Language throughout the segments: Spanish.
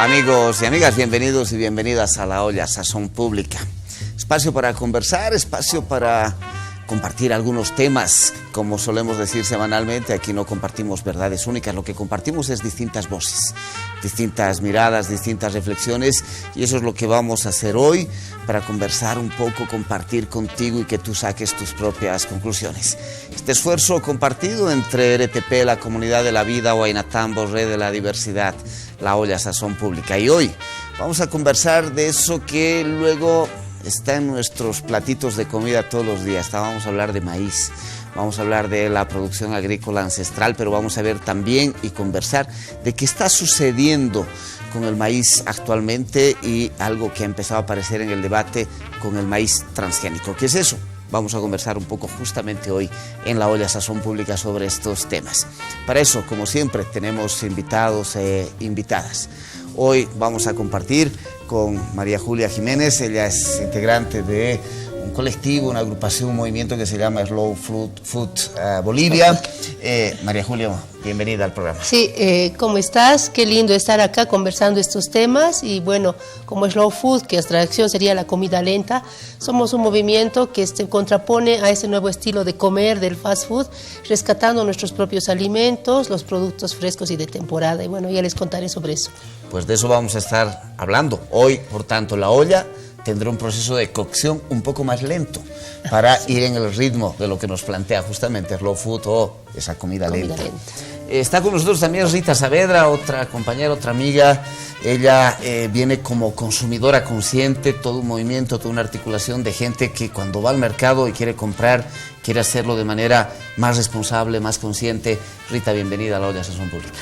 Amigos y amigas, bienvenidos y bienvenidas a La Olla Sazón Pública. Espacio para conversar, espacio para compartir algunos temas. Como solemos decir semanalmente, aquí no compartimos verdades únicas, lo que compartimos es distintas voces, distintas miradas, distintas reflexiones, y eso es lo que vamos a hacer hoy para conversar un poco, compartir contigo y que tú saques tus propias conclusiones. Este esfuerzo compartido entre RTP, la Comunidad de la Vida, Huaynatambo, Red de la Diversidad, La Olla Sazón Pública. Y hoy vamos a conversar de eso que luego está en nuestros platitos de comida todos los días. Vamos a hablar de maíz, vamos a hablar de la producción agrícola ancestral, pero vamos a ver también y conversar de qué está sucediendo con el maíz actualmente y algo que ha empezado a aparecer en el debate con el maíz transgénico. ¿Qué es eso? Vamos a conversar un poco justamente hoy en La Olla Sazón Pública sobre estos temas. Para eso, como siempre, tenemos invitados e invitadas. Hoy vamos a compartir con María Julia Jiménez. Ella es integrante de un colectivo, una agrupación, un movimiento que se llama Slow Food Bolivia. María Julia, bienvenida al programa. Sí, ¿cómo estás? Qué lindo estar acá conversando estos temas. Y bueno, como Slow Food, que es traducción sería la comida lenta, somos un movimiento que se contrapone a ese nuevo estilo de comer del fast food, rescatando nuestros propios alimentos, los productos frescos y de temporada. Y bueno, ya les contaré sobre eso. Pues de eso vamos a estar hablando. Hoy, por tanto, La Olla tendrá un proceso de cocción un poco más lento para ir en el ritmo de lo que nos plantea justamente Slow Food o esa comida lenta. Está con nosotros también Rita Saavedra, otra compañera, otra amiga. Ella viene como consumidora consciente, todo un movimiento, toda una articulación de gente que cuando va al mercado y quiere comprar, quiere hacerlo de manera más responsable, más consciente. Rita, bienvenida a La Olla Sazón Pública.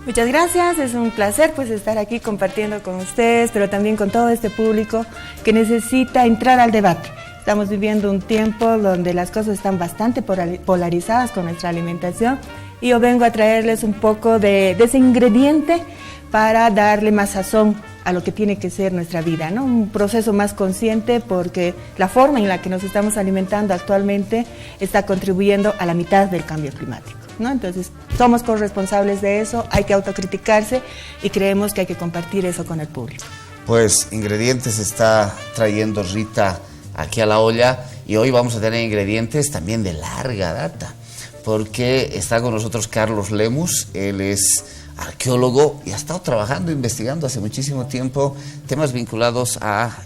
Muchas gracias, es un placer pues estar aquí compartiendo con ustedes, pero también con todo este público que necesita entrar al debate. Estamos viviendo un tiempo donde las cosas están bastante polarizadas con nuestra alimentación y yo vengo a traerles un poco de ese ingrediente para darle más sazón a lo que tiene que ser nuestra vida, ¿no? Un proceso más consciente, porque la forma en la que nos estamos alimentando actualmente está contribuyendo a la mitad del cambio climático, ¿no? Entonces, somos corresponsables de eso, hay que autocriticarse y creemos que hay que compartir eso con el público. Pues ingredientes está trayendo Rita aquí a La Olla, y hoy vamos a tener ingredientes también de larga data, porque está con nosotros Carlos Lemus. Él es arqueólogo y ha estado trabajando, investigando hace muchísimo tiempo temas vinculados a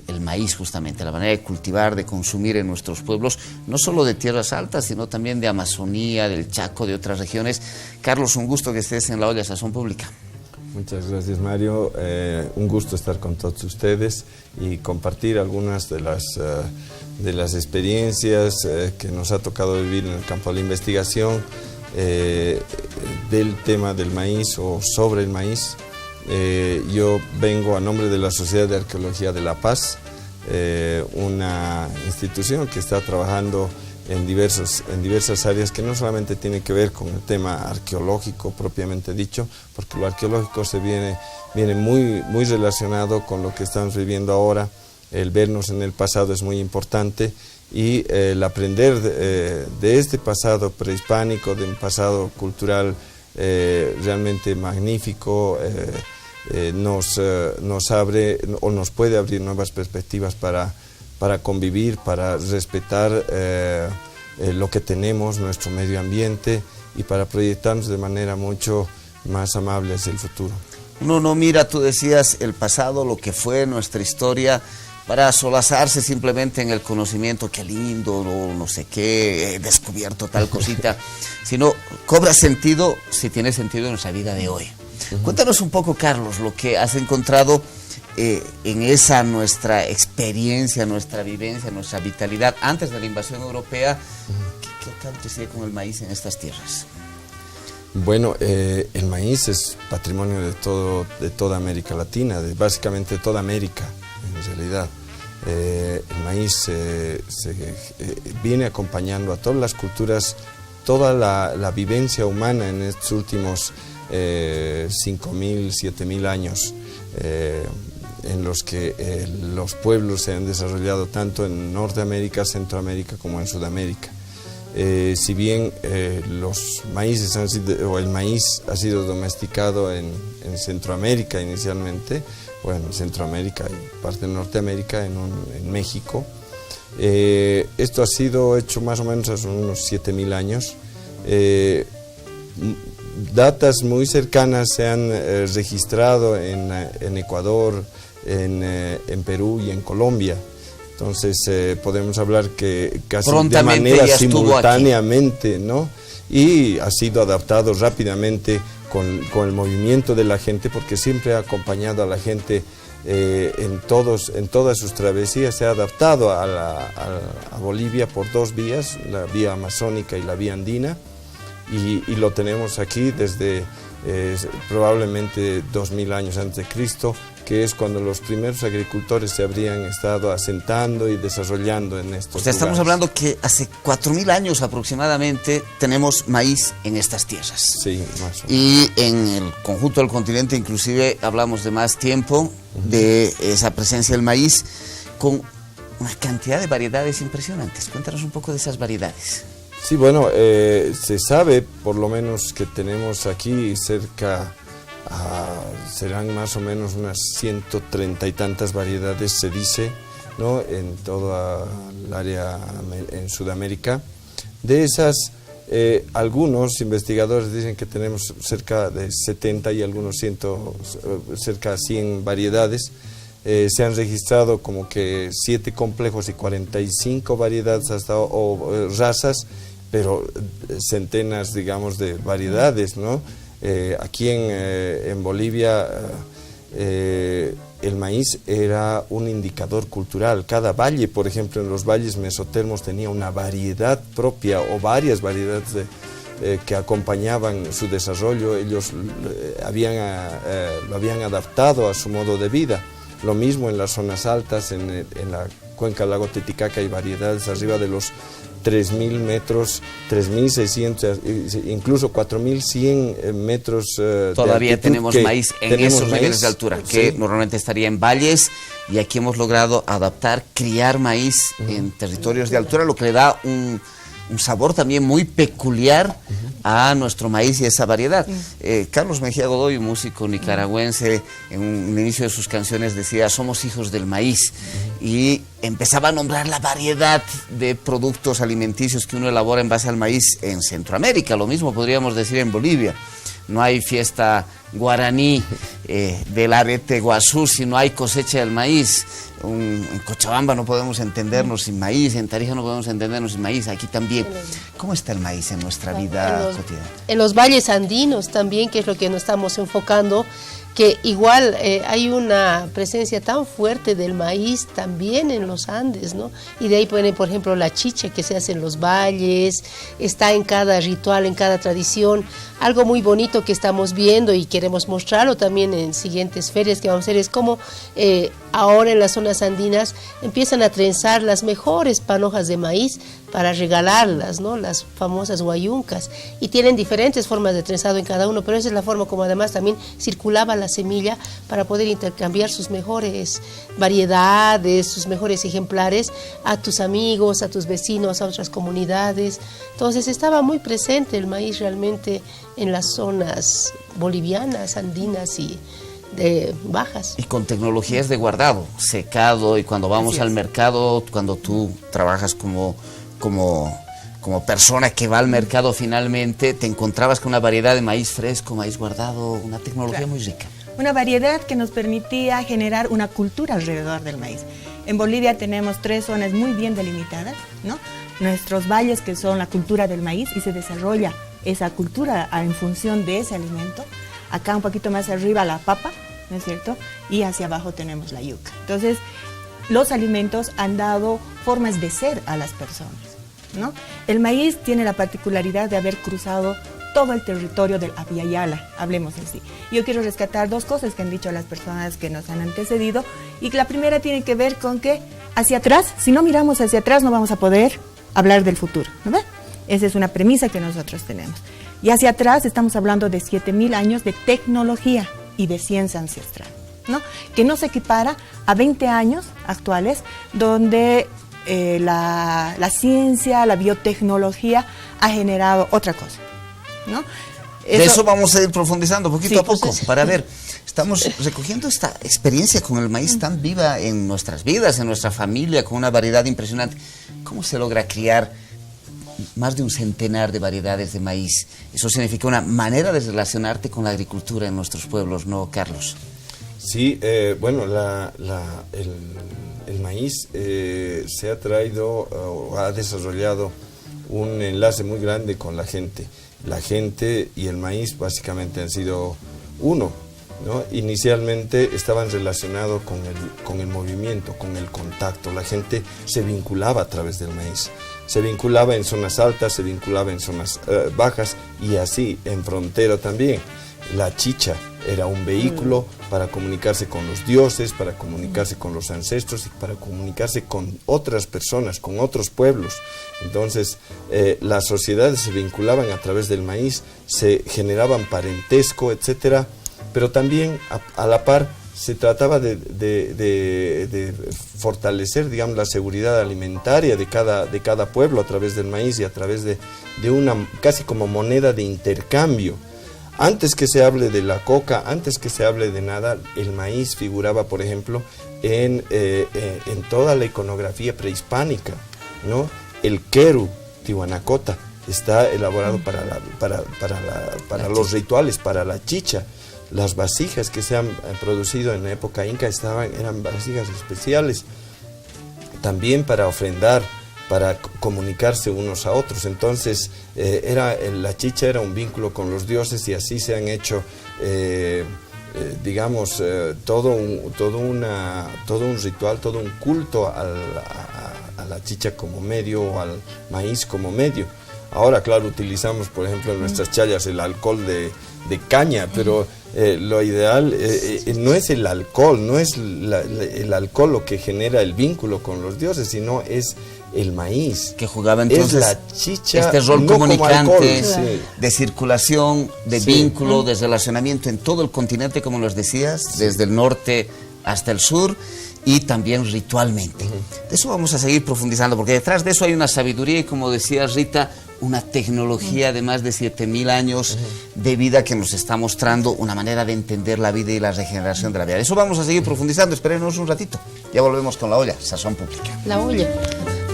el maíz, justamente, la manera de cultivar, de consumir en nuestros pueblos, no solo de tierras altas, sino también de Amazonía, del Chaco, de otras regiones. Carlos, un gusto que estés en La Olla Sazón Pública. Muchas gracias, Mario. Un gusto estar con todos ustedes y compartir algunas de las experiencias que nos ha tocado vivir en el campo de la investigación del tema del maíz o sobre el maíz. Yo vengo a nombre de la Sociedad de Arqueología de La Paz, una institución que está trabajando en diversas áreas que no solamente tienen que ver con el tema arqueológico propiamente dicho, porque lo arqueológico viene muy relacionado con lo que estamos viviendo ahora. El vernos en el pasado es muy importante, y el aprender de este pasado prehispánico, de un pasado cultural realmente magnífico, nos abre o nos puede abrir nuevas perspectivas para convivir, para respetar lo que tenemos, nuestro medio ambiente, y para proyectarnos de manera mucho más amable hacia el futuro. Uno no mira, tú decías, el pasado, lo que fue nuestra historia, para solazarse simplemente en el conocimiento, qué lindo, no sé qué, he descubierto tal cosita, sino cobra sentido si tiene sentido en nuestra vida de hoy. Cuéntanos un poco, Carlos, lo que has encontrado en esa nuestra experiencia, nuestra vivencia, nuestra vitalidad antes de la invasión europea. ¿Qué tanto sigue con el maíz en estas tierras? Bueno, el maíz es patrimonio de toda América Latina, básicamente de toda América, en realidad. El maíz viene acompañando a todas las culturas, toda la vivencia humana en estos últimos 5.000, 7.000 años, en los que los pueblos se han desarrollado tanto en Norteamérica, Centroamérica como en Sudamérica. Si bien los maíces el maíz ha sido domesticado en Centroamérica inicialmente, bueno, en Centroamérica y parte de Norteamérica, en México, esto ha sido hecho más o menos hace unos 7.000 años. Datas muy cercanas se han registrado en Ecuador, en Perú y en Colombia. Entonces podemos hablar que casi de manera simultáneamente, ¿no? Y ha sido adaptado rápidamente con el movimiento de la gente, porque siempre ha acompañado a la gente en todas sus travesías. Se ha adaptado a Bolivia por dos vías, la vía amazónica y la vía andina, y lo tenemos aquí desde probablemente 2000 años antes de Cristo, que es cuando los primeros agricultores se habrían estado asentando y desarrollando en estos lugares. Estamos hablando que hace 4000 años aproximadamente tenemos maíz en estas tierras. Sí, más o menos. Y en el conjunto del continente inclusive hablamos de más tiempo, de esa presencia del maíz, con una cantidad de variedades impresionantes. Cuéntanos un poco de esas variedades. Sí, bueno, se sabe por lo menos que tenemos aquí cerca, serán más o menos unas 130 y tantas variedades, se dice, ¿no?, en toda el área en Sudamérica. De esas, algunos investigadores dicen que tenemos cerca de 70 y algunos cerca de 100 variedades. Se han registrado como que 7 complejos y 45 variedades o razas, pero centenas, digamos, de variedades, ¿no? Aquí en Bolivia el maíz era un indicador cultural. Cada valle, por ejemplo, en los valles mesotermos tenía una variedad propia o varias variedades que acompañaban su desarrollo. Ellos lo habían adaptado a su modo de vida. Lo mismo en las zonas altas, en la cuenca del lago Titicaca hay variedades arriba de los 3.000 metros, 3.600, incluso 4.100 metros Todavía de altitud. tenemos maíz en esos niveles de altura, que sí, normalmente estaría en valles, y aquí hemos logrado adaptar, criar maíz en territorios de altura, lo que le da un sabor también muy peculiar a nuestro maíz y esa variedad. Carlos Mejía Godoy, un músico nicaragüense, en un inicio de sus canciones decía: somos hijos del maíz, y empezaba a nombrar la variedad de productos alimenticios que uno elabora en base al maíz en Centroamérica. Lo mismo podríamos decir en Bolivia. No hay fiesta guaraní del arete guazú si no hay cosecha del maíz. En Cochabamba no podemos entendernos sin maíz, en Tarija no podemos entendernos sin maíz, aquí también. ¿Cómo está el maíz en nuestra vida cotidiana? En los valles andinos también, que es lo que nos estamos enfocando, que igual hay una presencia tan fuerte del maíz también en los Andes, ¿no? Y de ahí viene, por ejemplo, la chicha que se hace en los valles, está en cada ritual, en cada tradición. Algo muy bonito que estamos viendo y queremos mostrarlo también en siguientes ferias que vamos a hacer es cómo ahora en las zonas andinas empiezan a trenzar las mejores panojas de maíz para regalarlas, ¿no? Las famosas guayuncas, y tienen diferentes formas de trenzado en cada uno, pero esa es la forma como además también circulaba la semilla para poder intercambiar sus mejores variedades, sus mejores ejemplares a tus amigos, a tus vecinos, a otras comunidades. Entonces estaba muy presente el maíz realmente en las zonas bolivianas, andinas y de bajas. Y con tecnologías de guardado, secado, y cuando vamos al mercado, cuando tú trabajas como persona que va al mercado finalmente, te encontrabas con una variedad de maíz fresco, maíz guardado, una tecnología muy rica. Una variedad que nos permitía generar una cultura alrededor del maíz. En Bolivia tenemos 3 zonas muy bien delimitadas, ¿no? Nuestros valles, que son la cultura del maíz, y se desarrolla esa cultura en función de ese alimento. Acá un poquito más arriba la papa, ¿no es cierto? Y hacia abajo tenemos la yuca. Entonces, los alimentos han dado formas de ser a las personas, ¿no? El maíz tiene la particularidad de haber cruzado todo el territorio del Abya-Yala, hablemos en sí. Yo quiero rescatar 2 cosas que han dicho las personas que nos han antecedido, y la primera tiene que ver con que hacia atrás, si no miramos hacia atrás, no vamos a poder hablar del futuro, ¿no ve? Esa es una premisa que nosotros tenemos. Y hacia atrás estamos hablando de 7000 años de tecnología y de ciencia ancestral, ¿no? Que no se equipara a 20 años actuales, donde la ciencia, la biotecnología ha generado otra cosa, ¿no? De eso vamos a ir profundizando poquito a poco, pues, para ver. Estamos recogiendo esta experiencia con el maíz tan viva en nuestras vidas, en nuestra familia, con una variedad impresionante. ¿Cómo se logra criar más de un centenar de variedades de maíz? Eso significa una manera de relacionarte con la agricultura en nuestros pueblos, ¿no, Carlos? Sí, bueno, el maíz se ha traído o ha desarrollado un enlace muy grande con la gente. La gente y el maíz básicamente han sido uno, ¿no? Inicialmente estaban relacionados con el movimiento, con el contacto. La gente se vinculaba a través del maíz. Se vinculaba en zonas altas, se vinculaba en zonas bajas y así en frontera también. La chicha era un vehículo para comunicarse con los dioses, para comunicarse con los ancestros y para comunicarse con otras personas, con otros pueblos. Entonces, las sociedades se vinculaban a través del maíz, se generaban parentesco, etcétera, pero también a la par se trataba de fortalecer, digamos, la seguridad alimentaria de cada pueblo a través del maíz y a través de una casi como moneda de intercambio. Antes que se hable de la coca, antes que se hable de nada, el maíz figuraba, por ejemplo, en toda la iconografía prehispánica, ¿no? El queru, Tihuanacota, está elaborado para los rituales, para la chicha. Las vasijas que se han producido en la época inca eran vasijas especiales, también para ofrendar, para comunicarse unos a otros. Entonces, la chicha era un vínculo con los dioses y así se han hecho, digamos, todo un ritual, todo un culto a la chicha como medio o al maíz como medio. Ahora, claro, utilizamos, por ejemplo, en nuestras chayas el alcohol de caña, pero lo ideal no es el alcohol, no es el alcohol lo que genera el vínculo con los dioses, sino es el maíz. Que jugaba entonces es la chicha, este rol no comunicante, como alcohol, sí, de circulación, de sí, vínculo, de relacionamiento en todo el continente, como nos decías, sí, desde el norte hasta el sur, y también ritualmente. De eso vamos a seguir profundizando, porque detrás de eso hay una sabiduría y, como decía Rita, una tecnología de más de 7.000 años de vida que nos está mostrando una manera de entender la vida y la regeneración de la vida. De eso vamos a seguir profundizando. Espérenos un ratito. Ya volvemos con La Olla, Sazón Pública. La olla.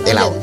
El agua.